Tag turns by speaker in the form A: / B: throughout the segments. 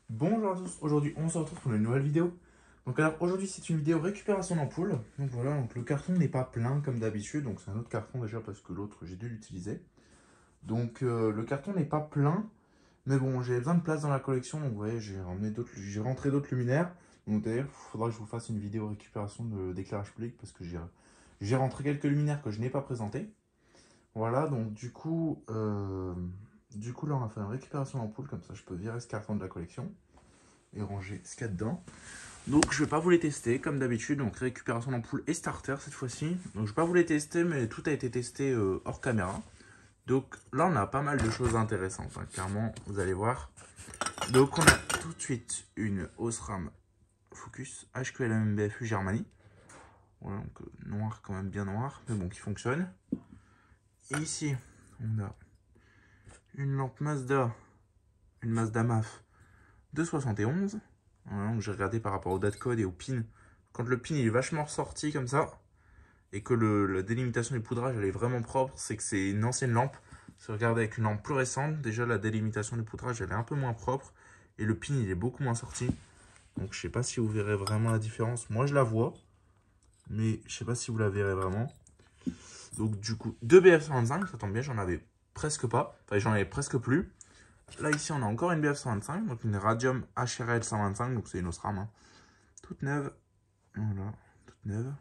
A: Bonjour à tous, aujourd'hui on se retrouve pour une nouvelle vidéo. Donc alors aujourd'hui c'est une vidéo récupération d'ampoule. Donc voilà, donc le carton n'est pas plein comme d'habitude, donc c'est un autre carton déjà parce que l'autre j'ai dû l'utiliser. Donc le carton n'est pas plein, mais bon j'ai besoin de place dans la collection, donc vous voyez j'ai rentré d'autres luminaires. Donc d'ailleurs il faudra que je vous fasse une vidéo récupération d'éclairage public parce que j'ai rentré quelques luminaires que je n'ai pas présentés. Voilà, donc du coup là on a fait une récupération d'ampoule, comme ça je peux virer ce carton de la collection et ranger ce qu'il y a dedans. Donc je vais pas vous les tester comme d'habitude, donc récupération d'ampoule et starter cette fois-ci. Donc je vais pas vous les tester, mais tout a été testé hors caméra. Donc là on a pas mal de choses intéressantes, hein, clairement vous allez voir. Donc on a tout de suite une Osram Focus HQLM BFU Germany. Voilà, donc noir, quand même bien noir, mais bon qui fonctionne. Et ici on a une lampe Mazda, une Mazda MAF de 71. Voilà, donc j'ai regardé par rapport au datecode et au pin. Quand le pin il est vachement ressorti comme ça, et que la délimitation du poudrage elle est vraiment propre, c'est que c'est une ancienne lampe. Si vous regardez avec une lampe plus récente, déjà la délimitation du poudrage elle est un peu moins propre, et le pin il est beaucoup moins sorti. Donc je sais pas si vous verrez vraiment la différence. Moi je la vois, mais je sais pas si vous la verrez vraiment. Donc du coup, 2 BF125, ça tombe bien, j'en avais presque pas. Enfin j'en avais presque plus. Là, ici, on a encore une BF125, donc une Radium HRL 125, donc c'est une Osram, hein, toute neuve, voilà, toute neuve,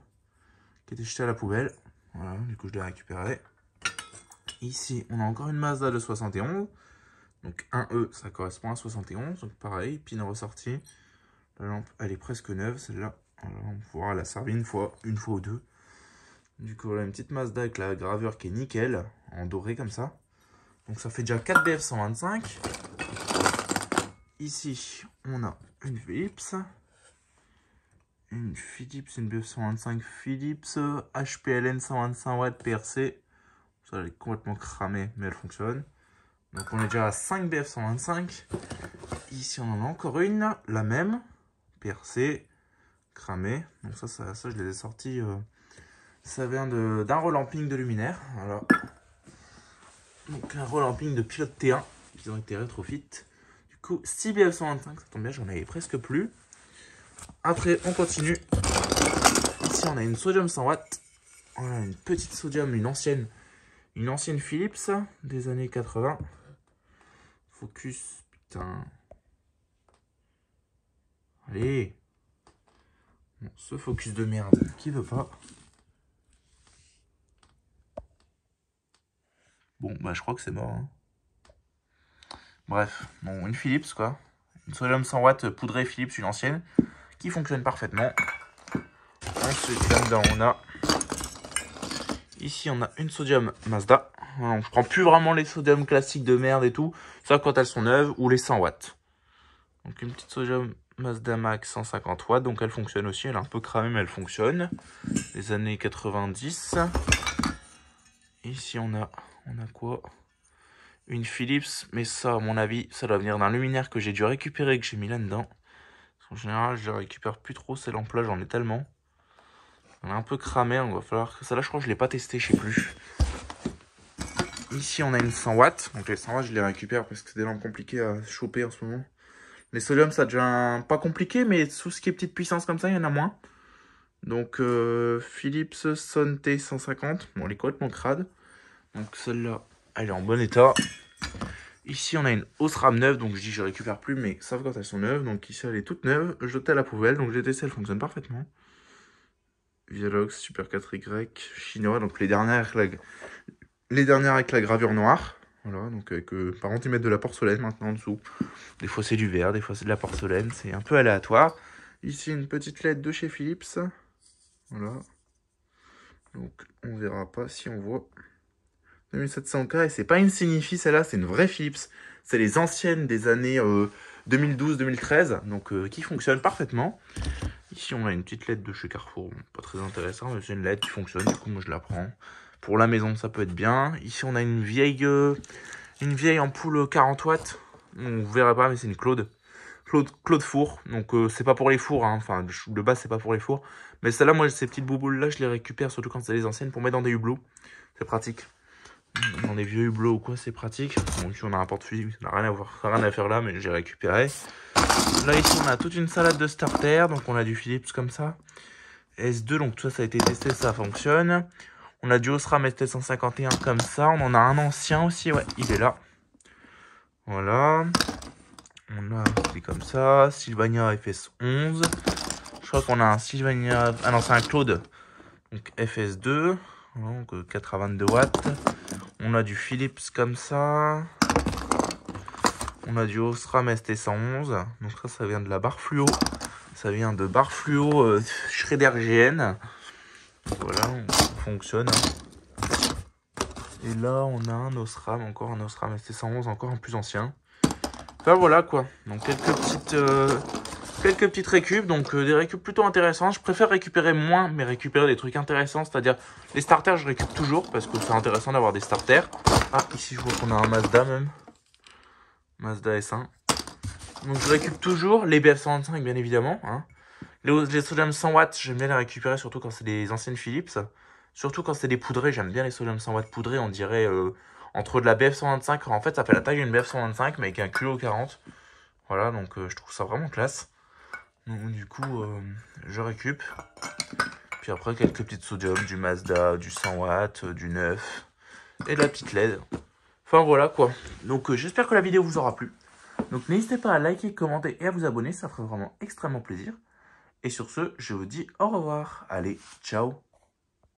A: qui était jetée à la poubelle, voilà, du coup je l'ai récupérée. Ici, on a encore une Mazda de 71, donc 1E, ça correspond à 71, donc pareil, pin ressorti, la lampe, elle est presque neuve, celle-là, voilà, on peut voir, elle a servi une fois ou deux. Du coup, voilà une petite Mazda avec la gravure qui est nickel, en doré comme ça. Donc ça fait déjà 4 BF125. Ici, on a une Philips. Une BF125 Philips. HPLN 125 watts PRC. Ça, elle est complètement cramée, mais elle fonctionne. Donc on est déjà à 5 BF125. Ici, on en a encore une. La même. PRC. Cramée. Donc ça je les ai sortis. Ça vient d'un relamping de luminaire. Voilà. Donc un relamping de pilote T1. Ils ont été rétrofit. Du coup, 6 BF125, ça tombe bien, j'en avais presque plus. Après, on continue. Ici, on a une sodium 100 watts. Voilà, une petite sodium, une ancienne Philips des années 80. Focus, putain. Allez. Bon, ce focus de merde qui veut pas. Bon, bah je crois que c'est mort, hein. Bref, bon, une Philips quoi. Une sodium 100 watts poudrée Philips, une ancienne, qui fonctionne parfaitement. Ensuite, là-dedans, on a... Ici, on a une sodium Mazda. Alors, je prends plus vraiment les sodium classiques de merde et tout. Ça, quand elles sont neuves, ou les 100 watts. Donc, une petite sodium Mazda Max 150 watts. Donc, elle fonctionne aussi. Elle est un peu cramée, mais elle fonctionne. Les années 90. Ici, on a quoi? Une Philips. Mais ça, à mon avis, ça doit venir d'un luminaire que j'ai dû récupérer, que j'ai mis là-dedans. En général, je ne récupère plus trop ces lampes-là. J'en ai tellement. On est un peu cramé, il va falloir que ça là, je crois que je l'ai pas testé, je sais plus. Ici, on a une 100 watts. Donc les 100 watts, je les récupère parce que c'est des lampes compliquées à choper en ce moment. Les sodium, ça devient pas compliqué, mais tout ce qui est petite puissance comme ça, il y en a moins. Donc Philips Son T150. Bon, elle est complètement crade. Donc celle-là, elle est en bon état. Ici, on a une Osram neuve. Donc je dis je récupère plus, mais sauf quand elles sont neuves. Donc ici, elle est toute neuve. Jetée à la poubelle. Donc j'ai testé, elle fonctionne parfaitement. Vialox Super 4Y chinois, donc les dernières avec la gravure noire. Voilà, donc avec par contre ils mettent de la porcelaine maintenant en dessous. Des fois c'est du verre, des fois c'est de la porcelaine, c'est un peu aléatoire. Ici une petite LED de chez Philips. Voilà. Donc on verra pas si on voit. 2700K et c'est pas une Signifi celle-là, c'est une vraie Philips. C'est les anciennes des années 2012-2013, donc qui fonctionnent parfaitement. Ici, on a une petite LED de chez Carrefour. Bon, pas très intéressant, mais c'est une LED qui fonctionne. Du coup, moi, je la prends. Pour la maison, ça peut être bien. Ici, on a une vieille ampoule 40 watts. On ne verra pas, mais c'est une Claude four. Donc, c'est pas pour les fours. Hein. Enfin, de base, c'est pas pour les fours. Mais celle-là, moi, ces petites bouboules-là, je les récupère, surtout quand c'est les anciennes, pour mettre dans des hublots. C'est pratique. Dans les vieux hublots ou quoi, c'est pratique. Bon, ici, on a un porte-fusil, ça n'a rien à voir, ça n'a rien à faire là, mais j'ai récupéré. Là, ici, on a toute une salade de starter. Donc, on a du Philips comme ça. S2, donc tout ça, ça a été testé, ça fonctionne. On a du Osram ST151 comme ça. On en a un ancien aussi, ouais, il est là. Voilà. On a c'est comme ça. Sylvania FS11. Je crois qu'on a un Sylvania... Ah non, c'est un Claude. Donc FS2. Donc 4 à 22 watts. On a du Philips comme ça. On a du Osram ST111. Donc ça vient de la barre fluo. Ça vient de barre fluo Schrader GN. Voilà, on fonctionne. Et là, on a un Osram, encore un Osram ST111, encore un plus ancien. Enfin voilà quoi. Donc quelques petites récup, donc des récup plutôt intéressantes. Je préfère récupérer moins, mais récupérer des trucs intéressants. C'est-à-dire, les starters, je récup toujours, parce que c'est intéressant d'avoir des starters. Ah, ici, je vois qu'on a un Mazda même. Mazda S1. Donc je récup toujours les BF125, bien évidemment. Hein. Les sodium 100 watts, j'aime bien les récupérer, surtout quand c'est des anciennes Philips. Surtout quand c'est des poudrés, j'aime bien les sodium 100 watts poudrés, on dirait entre de la BF125. En fait, ça fait la taille d'une BF125, mais avec un culot 40. Voilà, donc je trouve ça vraiment classe. Donc, du coup, je récup. Puis après, quelques petites sodium, du Mazda, du 100 watts, du 9 et de la petite LED. Enfin, voilà quoi. Donc, j'espère que la vidéo vous aura plu. Donc, n'hésitez pas à liker, commenter et à vous abonner, ça ferait vraiment extrêmement plaisir. Et sur ce, je vous dis au revoir. Allez, ciao!